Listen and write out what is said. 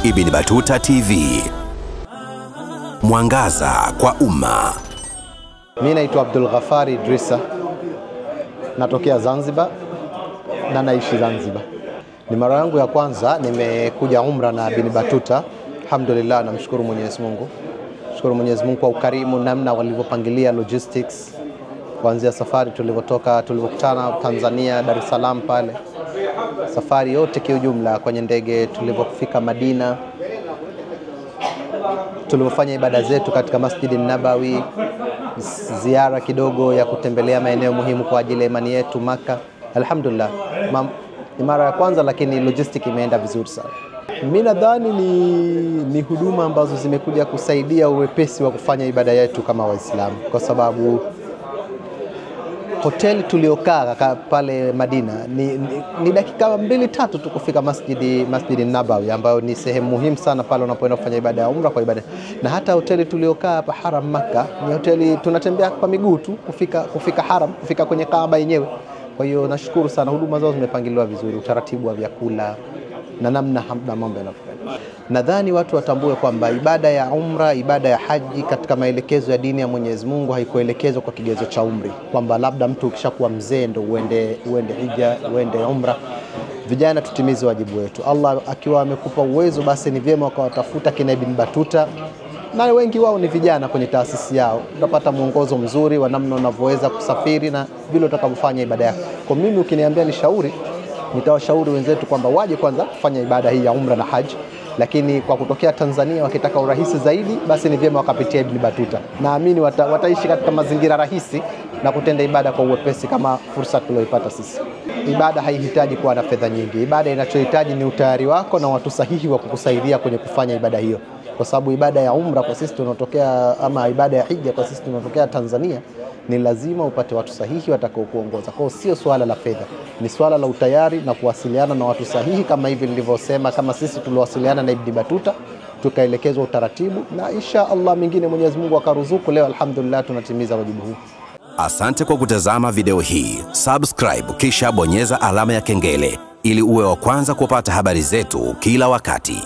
Ibn Battuta TV, mwangaza kwa umma. Mimi naitwa Abdul Ghafari Idrisa, natokea Zanzibar na naishi Zanzibar. Ni mara yangu ya kwanza nimekuja umra na Ibn Battuta. Alhamdulillah, namshukuru Mwenyezi Mungu. Shukuru Mwenyezi Mungu kwa ukarimu, namna walivyopangilia logistics kuanzia safari tulivyokutana Tanzania, Dar es Salaam pale. Safari yote kwa ujumla kwenye ndege, tulivyofika Madina, tulivyofanya ibada zetu katika Masjid Nabawi, ziara kidogo ya kutembelea maeneo muhimu kwa ajili ya imani yetu Makkah. Alhamdulillah, ni mara ya kwanza lakini logistic imeenda vizuri sana. Mimi nadhani ni huduma ambazo zimekuja kusaidia uwepesi wa kufanya ibada yetu kama Waislamu, kwa sababu hoteli tuliokaa pale Madina ni dakika 2-3 tu kufika Masjid Nabawi, ambayo ni sehemu muhimu sana pale unapoenda kufanya ibada ya umra kwa ibada. Na hata hoteli tuliokaa hapa Haram Makkah ni hoteli tunatembea kwa miguu tu kufika Haram, kufika kwenye Kaaba yenyewe. Kwa hiyo nashukuru sana, huduma zao zimepangiliwa vizuri, utaratibu wa vyakula na namna mambo yanavyokwenda. Nadhani watu watambue kwamba ibada ya umra, ibada ya haji katika maelekezo ya dini ya Mwenyezi Mungu haikuelekezwa kwa kigezo cha umri, kwamba labda mtu ukishakuwa mzee ndo uende hija, uende umra. Vijana tutimize wajibu wetu. Allah akiwa amekupa uwezo, basi ni vyema wakawatafuta kina Ibn Battuta, na wengi wao ni vijana kwenye taasisi yao. Utapata mwongozo mzuri wa namna unavyoweza kusafiri na vile utakavyofanya ibada yako. Kwa mimi ukiniambia nishauri, nitawashauri wenzetu kwamba waje kwanza kufanya ibada hii ya umra na haji, lakini kwa kutokea Tanzania wakitaka urahisi zaidi, basi ni vyema wakapitia Ibn Battuta. Naamini wataishi katika mazingira rahisi na kutenda ibada kwa uwepesi kama fursa tulioipata sisi. Ibada haihitaji kuwa na fedha nyingi. Ibada inachohitaji ni utayari wako na watu sahihi wa kukusaidia kwenye kufanya ibada hiyo. Kwa sababu ibada ya umra kwa sisi tunatokea, ama ibada ya hija kwa sisi tunatokea Tanzania, ni lazima upate watu sahihi watakao kuongoza. Kwa hiyo sio swala la fedha, ni swala la utayari na kuwasiliana na watu sahihi, kama hivi nilivyosema, kama sisi tuliwasiliana na Ibn Battuta tukaelekezwa utaratibu, na insha Allah mingine Mwenyezi Mungu akaruzuku. Leo alhamdulillah tunatimiza wajibu huu. Asante kwa kutazama video hii. Subscribe kisha bonyeza alama ya kengele ili uwe wa kwanza kupata habari zetu kila wakati.